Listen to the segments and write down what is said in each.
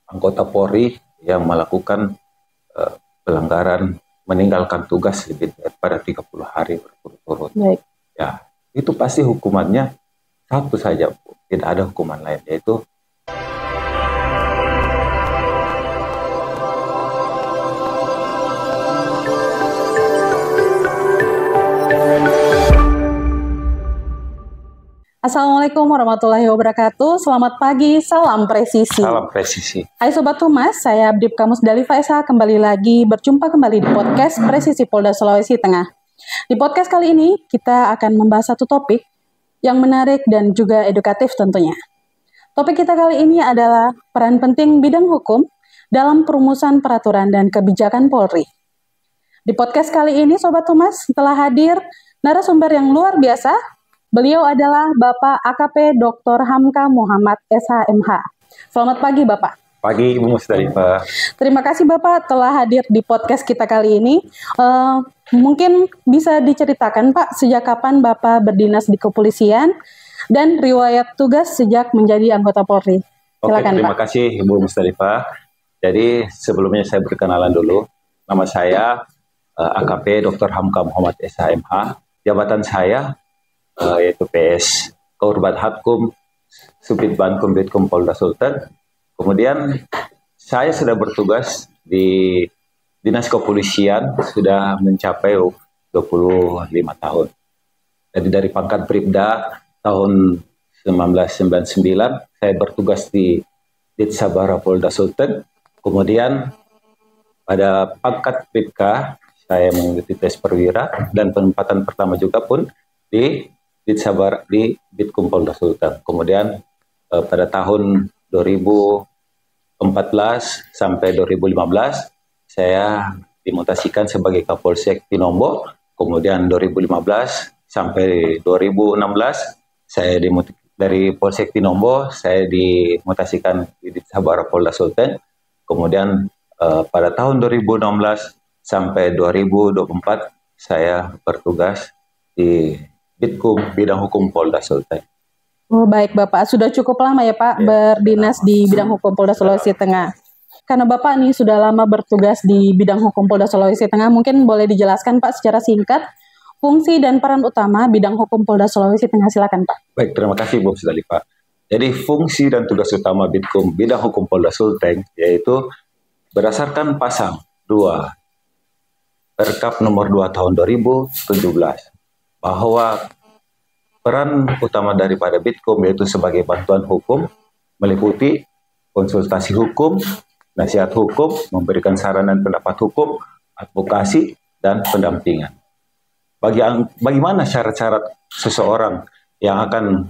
anggota Polri yang melakukan pelanggaran meninggalkan tugas lebih daripada 30 hari berturut-turut. Baik. Ya, itu pasti hukumannya satu saja, Bu. Tidak ada hukuman lain, yaitu Assalamualaikum warahmatullahi wabarakatuh. Selamat pagi, salam presisi. salam presisi. Hai Sobat Humas, saya Abdip Kamus Dalifa Esa kembali lagi berjumpa kembali di podcast Presisi Polda Sulawesi Tengah. Di podcast kali ini kita akan membahas satu topik yang menarik dan juga edukatif tentunya. Topik kita kali ini adalah peran penting bidang hukum dalam perumusan peraturan dan kebijakan Polri. Di podcast kali ini Sobat Humas telah hadir narasumber yang luar biasa. Beliau adalah Bapak AKP Dr. Hamka Muhammad SHMH. Selamat pagi Bapak. Pagi Ibu Musdalifah. Terima kasih Bapak telah hadir di podcast kita kali ini. Mungkin bisa diceritakan Pak, sejak kapan Bapak berdinas di kepolisian dan riwayat tugas sejak menjadi anggota Polri. Silakan Terima Pak. kasih Ibu Musdalifah. Jadi sebelumnya saya berkenalan dulu. Nama saya AKP Dr. Hamka Muhammad SHMH. Jabatan saya yaitu PS Korban Hatkum Subdit Bankum Bitkum Polda Sulteng. Kemudian saya sudah bertugas di Dinas Kepolisian sudah mencapai 25 tahun. Jadi dari pangkat Bribda tahun 1999 saya bertugas di Ditsabara Polda Sulteng. Kemudian pada pangkat Bribka saya mengikuti tes perwira dan penempatan pertama juga pun di Ditsabara di Bitkum Polda Sulteng. Kemudian pada tahun 2014 sampai 2015 saya dimutasikan sebagai Kapolsek Pinombo. Kemudian 2015 sampai 2016 saya dari Polsek Pinombo saya dimutasikan di Ditsabara Polda Sulteng. Kemudian pada tahun 2016 sampai 2024 saya bertugas di Bitkum Bidang Hukum Polda Sulteng. Oh, baik Bapak, sudah cukup lama ya Pak berdinas di bidang hukum Polda Sulawesi Tengah. Karena Bapak nih sudah lama bertugas di bidang hukum Polda Sulawesi Tengah, mungkin boleh dijelaskan Pak secara singkat fungsi dan peran utama bidang hukum Polda Sulawesi Tengah. Silakan Pak. Baik, terima kasih Bu Musdalifah. Jadi fungsi dan tugas utama Bitkum Bidang Hukum Polda Sulteng yaitu berdasarkan pasal 2 Perkap nomor 2 tahun 2017 bahwa peran utama daripada Bitkum yaitu sebagai bantuan hukum meliputi konsultasi hukum, nasihat hukum, memberikan saran dan pendapat hukum, advokasi, dan pendampingan. Bagaimana syarat-syarat seseorang yang akan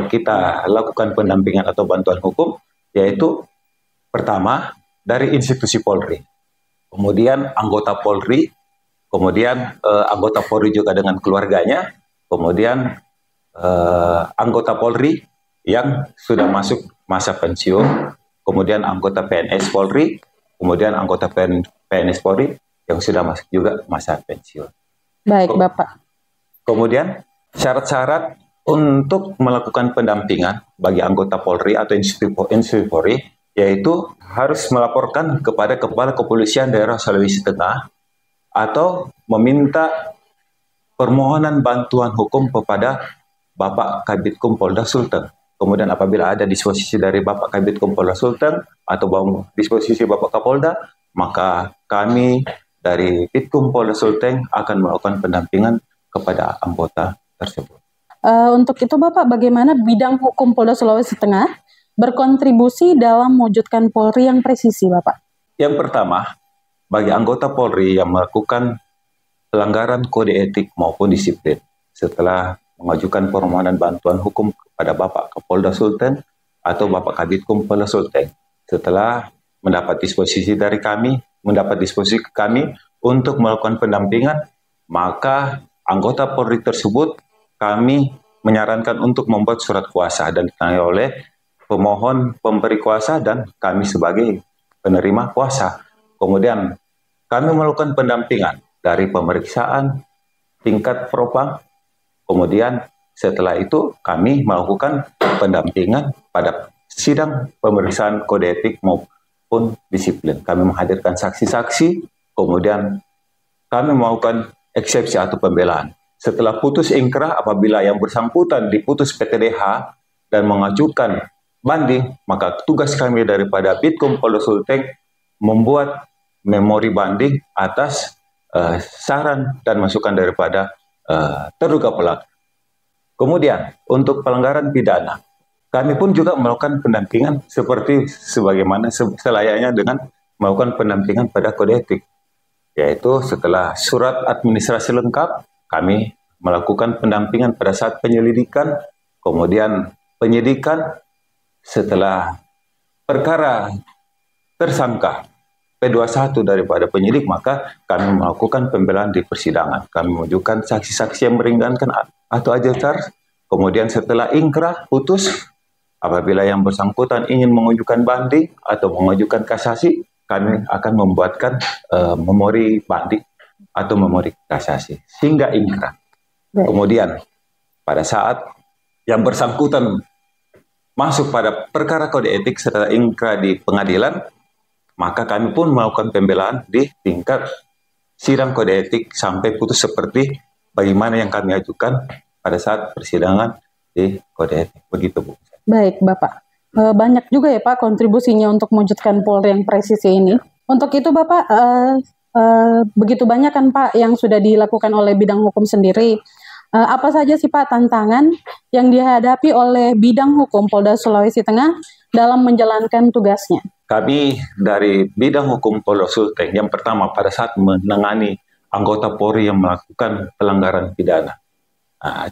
kita lakukan pendampingan atau bantuan hukum, yaitu pertama dari institusi Polri, kemudian anggota Polri, kemudian anggota Polri juga dengan keluarganya, kemudian anggota Polri yang sudah masuk masa pensiun, kemudian anggota PNS Polri, kemudian anggota PNS Polri yang sudah masuk juga masa pensiun. Baik Bapak. Kemudian syarat-syarat untuk melakukan pendampingan bagi anggota Polri atau institusi Polri yaitu harus melaporkan kepada Kepala Kepolisian Daerah Sulawesi Tengah atau meminta permohonan bantuan hukum kepada Bapak Kabitkum Polda Sulteng. Kemudian apabila ada disposisi dari Bapak Kabitkum Polda Sulteng atau disposisi Bapak Kapolda, maka kami dari Bitkum Polda Sulteng akan melakukan pendampingan kepada anggota tersebut. Untuk itu Bapak, bagaimana bidang hukum Polda Sulawesi Tengah berkontribusi dalam mewujudkan Polri yang presisi Bapak? Yang pertama, bagi anggota Polri yang melakukan pelanggaran kode etik maupun disiplin setelah mengajukan permohonan bantuan hukum kepada Bapak Kapolda Sulteng atau Bapak Kabitkum Polda Sulteng setelah mendapat disposisi dari kami, mendapat disposisi kami untuk melakukan pendampingan, maka anggota Polri tersebut kami menyarankan untuk membuat surat kuasa dan ditangani oleh pemohon pemberi kuasa dan kami sebagai penerima kuasa. Kemudian kami melakukan pendampingan dari pemeriksaan tingkat propam. Kemudian setelah itu kami melakukan pendampingan pada sidang pemeriksaan kode etik maupun pun disiplin. Kami menghadirkan saksi-saksi, kemudian kami melakukan eksepsi atau pembelaan. Setelah putus ingkrah, apabila yang bersangkutan diputus PTDH dan mengajukan banding, maka tugas kami daripada Bitkom Polda Sulteng membuat memori banding atas saran dan masukan daripada terduga pelaku. Kemudian untuk pelanggaran pidana, kami pun juga melakukan pendampingan seperti sebagaimana selayaknya dengan melakukan pendampingan pada kode etik, yaitu setelah surat administrasi lengkap, kami melakukan pendampingan pada saat penyelidikan, kemudian penyidikan, setelah perkara tersangka P21 daripada penyidik, maka kami melakukan pembelaan di persidangan. Kami menunjukkan saksi-saksi yang meringankan atau ajar, kemudian setelah ingkrah, putus, apabila yang bersangkutan ingin mengajukan banding atau mengajukan kasasi, kami akan membuatkan memori banding atau memori kasasi sehingga ingkrah. Kemudian pada saat yang bersangkutan masuk pada perkara kode etik setelah ingkrah di pengadilan, maka kami pun melakukan pembelaan di tingkat sidang kode etik sampai putus seperti bagaimana yang kami ajukan pada saat persidangan di kode etik. Begitu, Bu. Baik, Bapak. Banyak juga ya, Pak, kontribusinya untuk mewujudkan Polri yang presisi ini. Untuk itu, Bapak, begitu banyak kan, Pak, yang sudah dilakukan oleh bidang hukum sendiri. Apa saja sih, Pak, tantangan yang dihadapi oleh bidang hukum Polda Sulawesi Tengah dalam menjalankan tugasnya? Kami dari bidang hukum Polda Sulteng, yang pertama pada saat menangani anggota Polri yang melakukan pelanggaran pidana.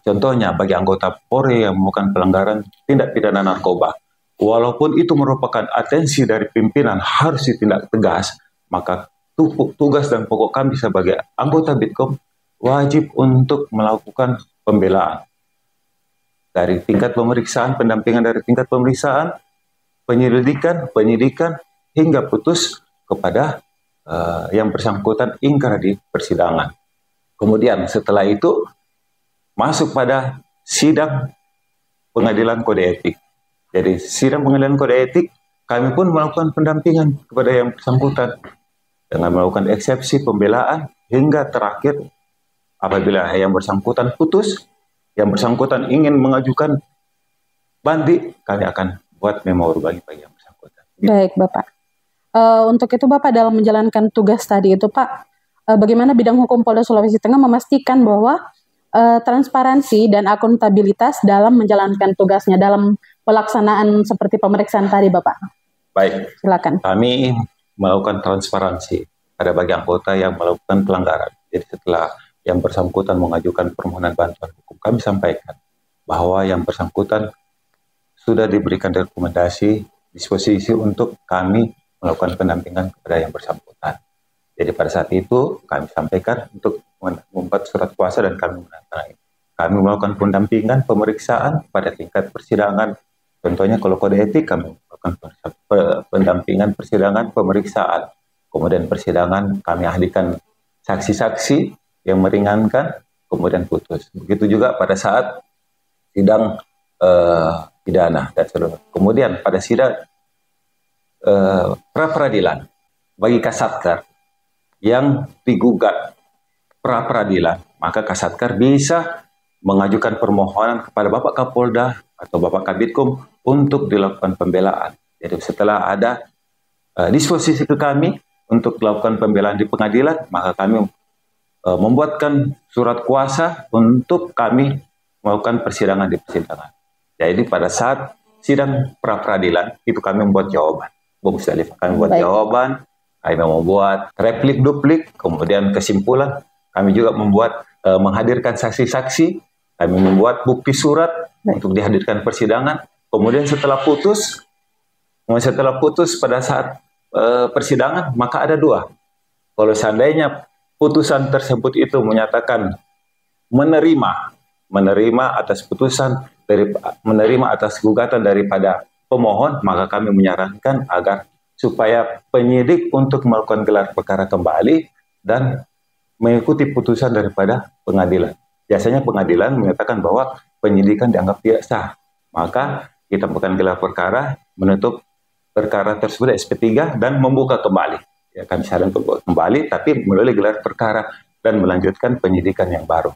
Contohnya bagi anggota Polri yang melakukan pelanggaran tindak pidana narkoba, walaupun itu merupakan atensi dari pimpinan harus ditindak tegas, maka tugas dan pokok kami sebagai anggota Bitkom wajib untuk melakukan pembelaan. Dari tingkat pemeriksaan, pendampingan dari tingkat pemeriksaan, penyidikan, hingga putus kepada yang bersangkutan ingkrah di persidangan. Kemudian setelah itu masuk pada sidang pengadilan kode etik. Jadi sidang pengadilan kode etik, kami pun melakukan pendampingan kepada yang bersangkutan dengan melakukan eksepsi pembelaan hingga terakhir apabila yang bersangkutan putus, yang bersangkutan ingin mengajukan banding, kami akan buat memori bagi yang bersangkutan. Baik, Bapak. Untuk itu, Bapak, dalam menjalankan tugas tadi itu, Pak, bagaimana bidang hukum Polda Sulawesi Tengah memastikan bahwa transparansi dan akuntabilitas dalam menjalankan tugasnya dalam pelaksanaan seperti pemeriksaan tadi, Bapak? Baik. Silakan. Kami melakukan transparansi pada bagi anggota yang melakukan pelanggaran. Jadi setelah yang bersangkutan mengajukan permohonan bantuan hukum, kami sampaikan bahwa yang bersangkutan sudah diberikan rekomendasi disposisi untuk kami melakukan pendampingan kepada yang bersangkutan. Jadi pada saat itu kami sampaikan untuk membuat surat kuasa dan kami menandatangani. Kami melakukan pendampingan pemeriksaan pada tingkat persidangan. Contohnya kalau kode etik kami melakukan pendampingan persidangan pemeriksaan. Kemudian persidangan kami ahlikan saksi-saksi yang meringankan, kemudian putus. Begitu juga pada saat sidang pidana dan seterusnya. Kemudian pada sidang pra-peradilan bagi Kasatkar yang digugat pra-peradilan, maka Kasatkar bisa mengajukan permohonan kepada Bapak Kapolda atau Bapak Kabitkom untuk dilakukan pembelaan. Jadi setelah ada disposisi ke kami untuk melakukan pembelaan di pengadilan, maka kami membuatkan surat kuasa untuk kami melakukan persidangan di persidangan. Jadi pada saat sidang pra-peradilan itu kami membuat jawaban. Bung Musdalif, kami membuat jawaban, kami membuat replik duplik, kemudian kesimpulan, kami juga membuat menghadirkan saksi-saksi, kami membuat bukti surat untuk dihadirkan persidangan. Kemudian setelah putus pada saat persidangan, maka ada dua. Kalau seandainya putusan tersebut itu menyatakan menerima atas gugatan daripada pemohon, maka kami menyarankan agar supaya penyidik untuk melakukan gelar perkara kembali dan mengikuti putusan daripada pengadilan. Biasanya pengadilan menyatakan bahwa penyidikan dianggap tidak sah, maka kita bukan gelar perkara menutup perkara tersebut SP3 dan membuka kembali. Ya, kami sarankan membuka kembali, tapi melalui gelar perkara dan melanjutkan penyidikan yang baru.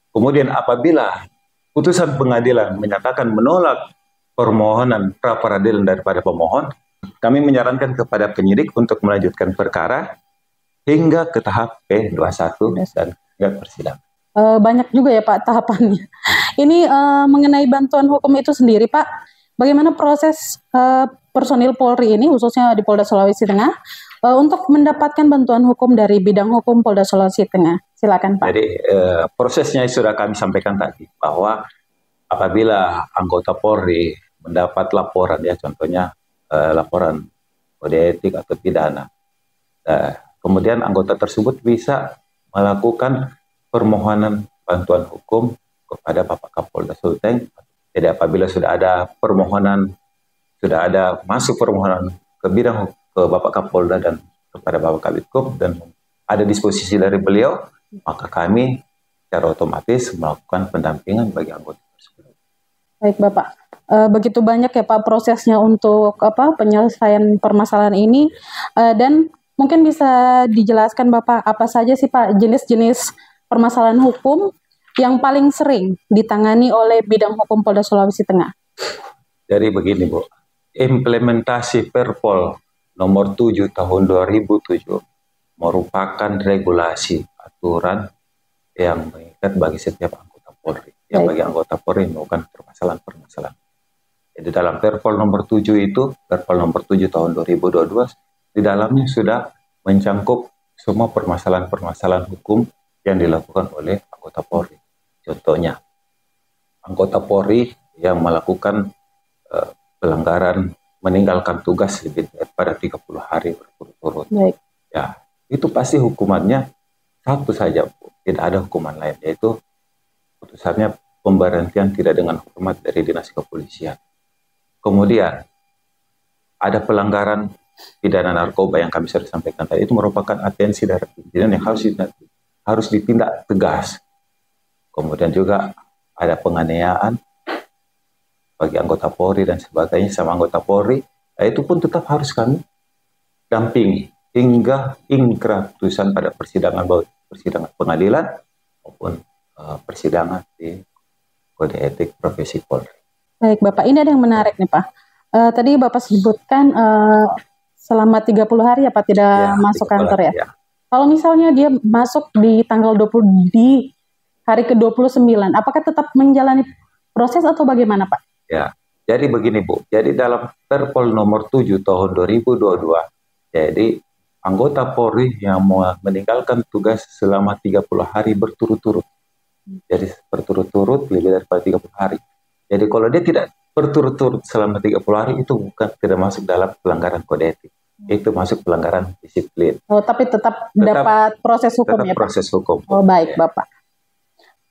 Kemudian apabila putusan pengadilan menyatakan menolak permohonan pra peradilan daripada pemohon, kami menyarankan kepada penyidik untuk melanjutkan perkara hingga ke tahap P21 dan hingga persidangan. Banyak juga ya Pak tahapannya. Ini mengenai bantuan hukum itu sendiri Pak, bagaimana proses personil Polri ini khususnya di Polda Sulawesi Tengah untuk mendapatkan bantuan hukum dari bidang hukum Polda Sulawesi Tengah? Silakan Pak. Jadi prosesnya sudah kami sampaikan tadi bahwa apabila anggota Polri mendapat laporan, ya contohnya laporan kode etik atau pidana, kemudian anggota tersebut bisa melakukan permohonan bantuan hukum kepada Bapak Kapolda Sulteng. Jadi apabila sudah ada permohonan, sudah ada masuk permohonan ke bidang ke Bapak Kapolda dan kepada Bapak Kabitkum dan ada disposisi dari beliau, maka kami secara otomatis melakukan pendampingan bagi anggota tersebut. Baik Bapak, begitu banyak ya Pak prosesnya untuk penyelesaian permasalahan ini, dan mungkin bisa dijelaskan Bapak apa saja sih Pak jenis-jenis permasalahan hukum yang paling sering ditangani oleh bidang hukum Polda Sulawesi Tengah? Jadi begini Bu, implementasi Perpol nomor 7 tahun 2007 merupakan regulasi aturan yang mengikat bagi setiap anggota Polri. Yang bagi anggota Polri melakukan permasalahan-permasalahan. Jadi dalam Perpol nomor 7 itu, Perpol nomor 7 tahun 2022, di dalamnya sudah mencangkup semua permasalahan-permasalahan hukum yang dilakukan oleh anggota Polri. Contohnya, anggota Polri yang melakukan pelanggaran meninggalkan tugas lebih daripada 30 hari berturut-turut. Ya, itu pasti hukumannya satu saja, Bu. Tidak ada hukuman lain, yaitu putusannya pemberhentian tidak dengan hormat dari Dinas Kepolisian. Kemudian ada pelanggaran pidana narkoba yang kami sudah sampaikan tadi, itu merupakan atensi dari pimpinan yang harus ditindak tegas. Kemudian juga ada penganiayaan bagi anggota Polri dan sebagainya sama anggota Polri, itu pun tetap harus kami dampingi hingga ingkrah putusan pada persidangan pengadilan maupun persidangan di kode etik profesi Polri. Baik Bapak, ini ada yang menarik nih Pak. Tadi Bapak sebutkan selama 30 hari ya Pak tidak masuk kantor ya. Kalau misalnya dia masuk di tanggal 20 di hari ke-29, apakah tetap menjalani proses atau bagaimana Pak? Ya, jadi begini Bu, jadi dalam Perpol nomor 7 tahun 2022, jadi anggota Polri yang meninggalkan tugas selama 30 hari berturut-turut. Jadi berturut-turut lebih daripada 30 hari. Jadi kalau dia tidak berturut-turut selama 30 hari, itu bukan tidak masuk dalam pelanggaran kode etik. Itu masuk pelanggaran disiplin. Oh, tapi tetap dapat proses hukum ya Pak? Proses hukum. Oh baik Bapak.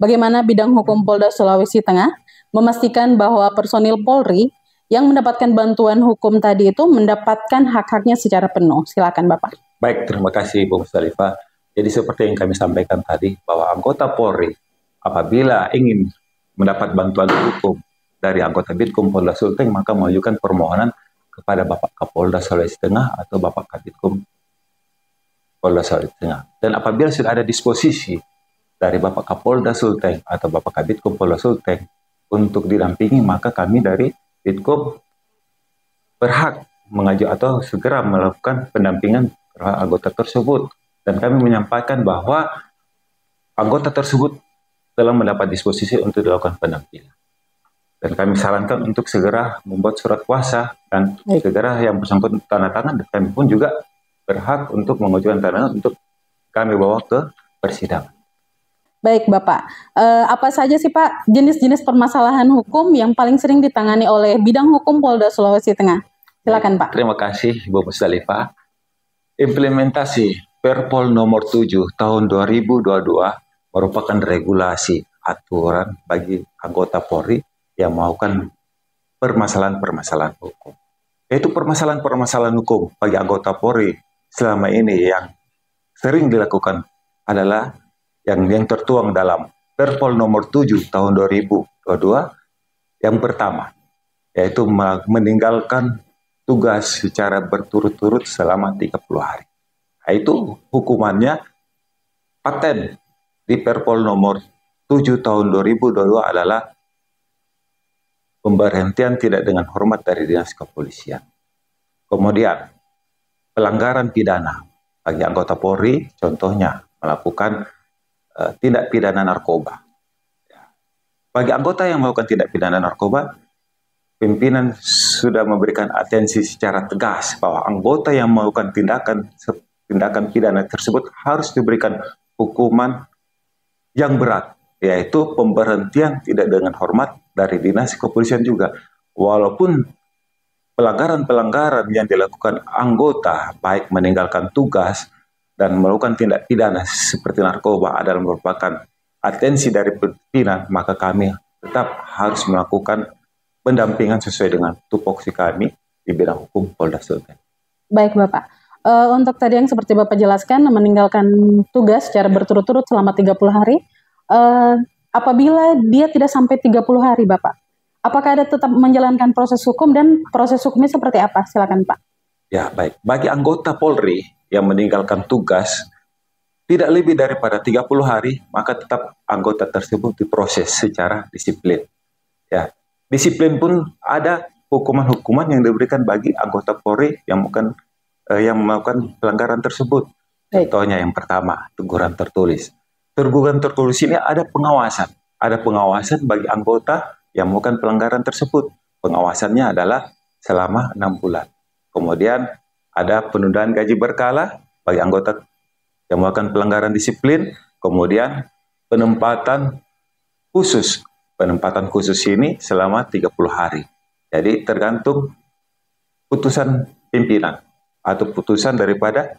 Bagaimana bidang hukum Polda Sulawesi Tengah memastikan bahwa personil Polri yang mendapatkan bantuan hukum tadi itu mendapatkan hak-haknya secara penuh? Silakan Bapak. Baik, terima kasih Bu Mustalifah. Jadi seperti yang kami sampaikan tadi, bahwa anggota Polri apabila ingin mendapat bantuan hukum dari anggota Bitkum Polda Sulteng, maka mengajukan permohonan kepada Bapak Kapolda Sulawesi Tengah atau Bapak Kabitkum Polda Sulawesi Tengah. Dan apabila sudah ada disposisi dari Bapak Kapolda Sulteng atau Bapak Kabitkum Polda Sulteng untuk didampingi, maka kami dari Bitkum berhak mengajukan atau segera melakukan pendampingan terhadap anggota tersebut. Dan kami menyampaikan bahwa anggota tersebut telah mendapat disposisi untuk dilakukan pendampingan. Dan kami sarankan untuk segera membuat surat kuasa dan segera yang bersangkutan tanda tangan, dan kami pun juga berhak untuk mengajukan tanda tangan untuk kami bawa ke persidangan. Baik Bapak, apa saja sih Pak jenis-jenis permasalahan hukum yang paling sering ditangani oleh bidang hukum Polda Sulawesi Tengah? Silakan Pak. Terima kasih Bu Mustalifah. Implementasi Perpol nomor 7 tahun 2022 merupakan regulasi aturan bagi anggota Polri yang melakukan permasalahan-permasalahan hukum. Yaitu permasalahan-permasalahan hukum bagi anggota Polri selama ini yang sering dilakukan adalah yang tertuang dalam Perpol nomor 7 tahun 2022. Yang pertama, yaitu meninggalkan tugas secara berturut-turut selama 30 hari. Nah, itu hukumannya paten di Perpol nomor 7 tahun 2022 adalah pemberhentian tidak dengan hormat dari dinas kepolisian. Kemudian pelanggaran pidana bagi anggota Polri, contohnya melakukan tindak pidana narkoba. Bagi anggota yang melakukan tindak pidana narkoba, pimpinan sudah memberikan atensi secara tegas bahwa anggota yang melakukan tindakan pidana tersebut harus diberikan hukuman yang berat, yaitu pemberhentian tidak dengan hormat dari dinas kepolisian juga. Walaupun pelanggaran-pelanggaran yang dilakukan anggota, baik meninggalkan tugas dan melakukan tindak pidana seperti narkoba adalah merupakan atensi dari pimpinan, maka kami tetap harus melakukan pendampingan sesuai dengan tupoksi kami di bidang hukum Polda Sultan. Baik Bapak, untuk tadi yang seperti Bapak jelaskan, meninggalkan tugas secara berturut-turut selama 30 hari, apabila dia tidak sampai 30 hari Bapak, apakah ada tetap menjalankan proses hukum dan proses hukumnya seperti apa? Silakan Pak. Ya baik, bagi anggota Polri yang meninggalkan tugas tidak lebih daripada 30 hari, maka tetap anggota tersebut diproses secara disiplin. Ya, disiplin pun ada hukuman-hukuman yang diberikan bagi anggota Polri yang melakukan pelanggaran tersebut. Contohnya yang pertama, teguran tertulis. Teguran tertulis ini ada pengawasan. Ada pengawasan bagi anggota yang melakukan pelanggaran tersebut. Pengawasannya adalah selama 6 bulan. Kemudian ada penundaan gaji berkala bagi anggota yang melakukan pelanggaran disiplin, kemudian penempatan khusus. Penempatan khusus ini selama 30 hari. Jadi tergantung putusan pimpinan atau putusan daripada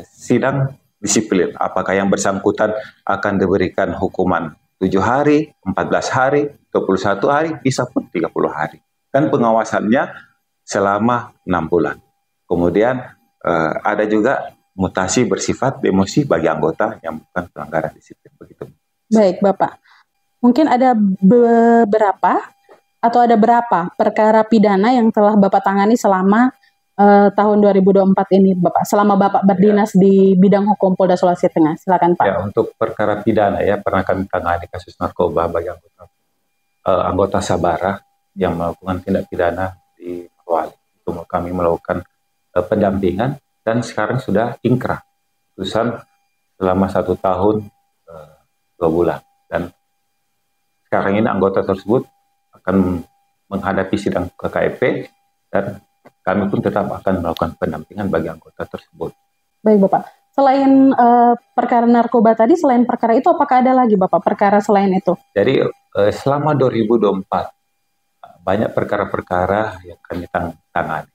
sidang disiplin. Apakah yang bersangkutan akan diberikan hukuman 7 hari, 14 hari, 21 hari, bisa pun 30 hari. Dan pengawasannya selama 6 bulan. Kemudian ada juga mutasi bersifat demosi bagi anggota yang bukan pelanggaran disiplin. Begitu. Baik Bapak, mungkin ada beberapa atau ada berapa perkara pidana yang telah Bapak tangani selama tahun 2024 ini Bapak, selama Bapak berdinas di bidang hukum Polda Sulawesi Tengah? Silakan Pak. Ya, untuk perkara pidana ya pernah kami tangani kasus narkoba bagi anggota Sabara yang melakukan tindak pidana di Morowali. Itu kami melakukan pendampingan dan sekarang sudah ingkrah putusan selama 1 tahun 2 bulan, dan sekarang ini anggota tersebut akan menghadapi sidang KKEP dan kami pun tetap akan melakukan pendampingan bagi anggota tersebut. Baik Bapak, selain perkara narkoba tadi, selain perkara itu apakah ada lagi Bapak perkara selain itu? Jadi selama 2024 banyak perkara-perkara yang kami tangani.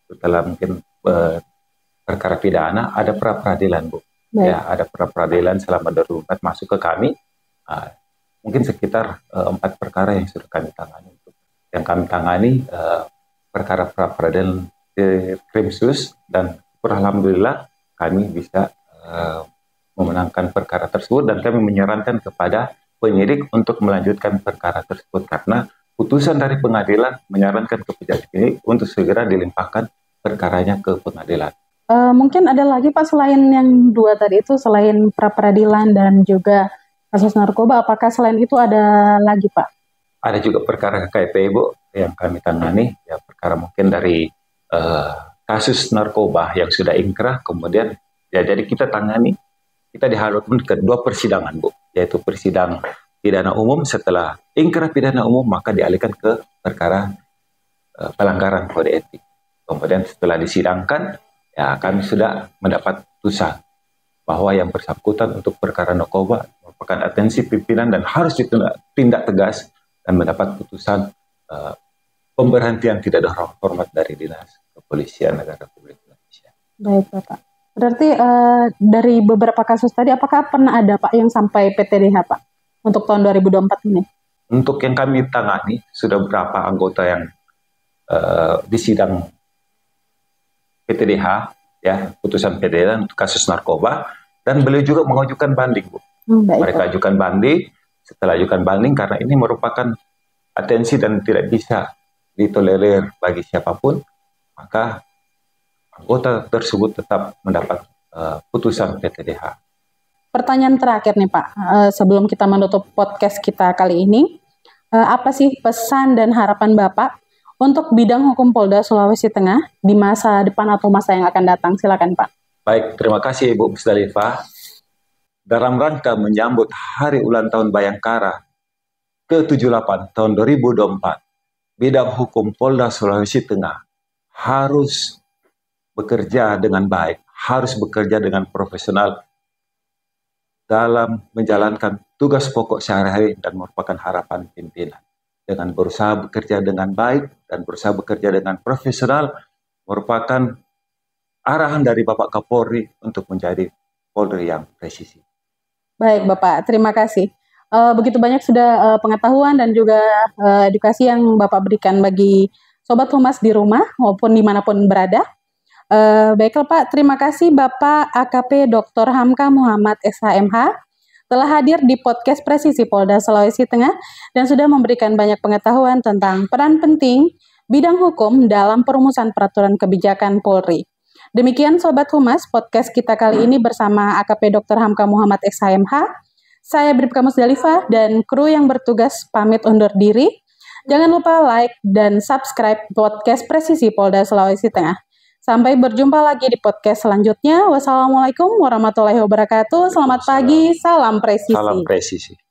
Setelah mungkin perkara pidana, ada pra-peradilan Bu. Baik. Ya, ada pra-peradilan selama 2024 masuk ke kami. Mungkin sekitar 4 perkara yang sudah kami tangani. Yang kami tangani perkara pra-peradilan Krimsus, dan alhamdulillah kami bisa memenangkan perkara tersebut, dan kami menyarankan kepada penyidik untuk melanjutkan perkara tersebut karena putusan dari pengadilan menyarankan ke penyidik ini untuk segera dilimpahkan perkaranya ke pengadilan. Mungkin ada lagi Pak selain yang 2 tadi itu, selain pra-peradilan dan juga kasus narkoba, apakah selain itu ada lagi Pak? Ada juga perkara KKP Bu yang kami tangani, ya perkara mungkin dari kasus narkoba yang sudah ingkrah, kemudian ya jadi kita tangani, kita dihadapkan ke 2 persidangan Bu, yaitu persidangan pidana umum. Setelah ingkrah pidana umum maka dialihkan ke perkara pelanggaran kode etik. Kemudian setelah disidangkan, ya kami sudah mendapat putusan bahwa yang bersangkutan untuk perkara narkoba merupakan atensi pimpinan dan harus ditindak tegas, dan mendapat putusan pemberhentian tidak hormat dari Dinas Kepolisian Negara Republik Indonesia. Baik Bapak. Berarti dari beberapa kasus tadi, apakah pernah ada Pak yang sampai PTDH Pak untuk tahun 2024 ini? Untuk yang kami tangani, sudah beberapa anggota yang disidang PTDH, ya putusan PTDH untuk kasus narkoba, dan beliau juga mengajukan banding Bu. Mereka ajukan banding. Setelah ajukan banding, karena ini merupakan atensi dan tidak bisa ditolerir bagi siapapun, maka anggota tersebut tetap mendapat putusan PTDH. Pertanyaan terakhir nih Pak, sebelum kita menutup podcast kita kali ini, apa sih pesan dan harapan Bapak untuk bidang hukum Polda Sulawesi Tengah di masa depan atau masa yang akan datang? Silakan Pak. Baik, terima kasih Ibu Musdalifah. Dalam rangka menyambut Hari Ulang Tahun Bayangkara ke-78 tahun 2024, bidang hukum Polda Sulawesi Tengah harus bekerja dengan baik, harus bekerja dengan profesional dalam menjalankan tugas pokok sehari-hari dan merupakan harapan pimpinan. Dengan berusaha bekerja dengan baik dan berusaha bekerja dengan profesional merupakan arahan dari Bapak Kapolri untuk menjadi Polri yang presisi. Baik Bapak, terima kasih. Begitu banyak sudah pengetahuan dan juga edukasi yang Bapak berikan bagi Sobat Humas di rumah maupun dimanapun berada. Baiklah Pak, terima kasih Bapak AKP Dr. Hamka Muhammad SHMH telah hadir di podcast Presisi Polda Sulawesi Tengah dan sudah memberikan banyak pengetahuan tentang peran penting bidang hukum dalam perumusan peraturan kebijakan Polri. Demikian Sobat Humas, podcast kita kali ini bersama AKP Dr. Hamka Muhammad SHMH. Saya Bribka Musdalifah dan kru yang bertugas pamit undur diri. Jangan lupa like dan subscribe podcast Presisi Polda Sulawesi Tengah. Sampai berjumpa lagi di podcast selanjutnya. Wassalamualaikum warahmatullahi wabarakatuh. Selamat pagi, salam presisi. Salam presisi.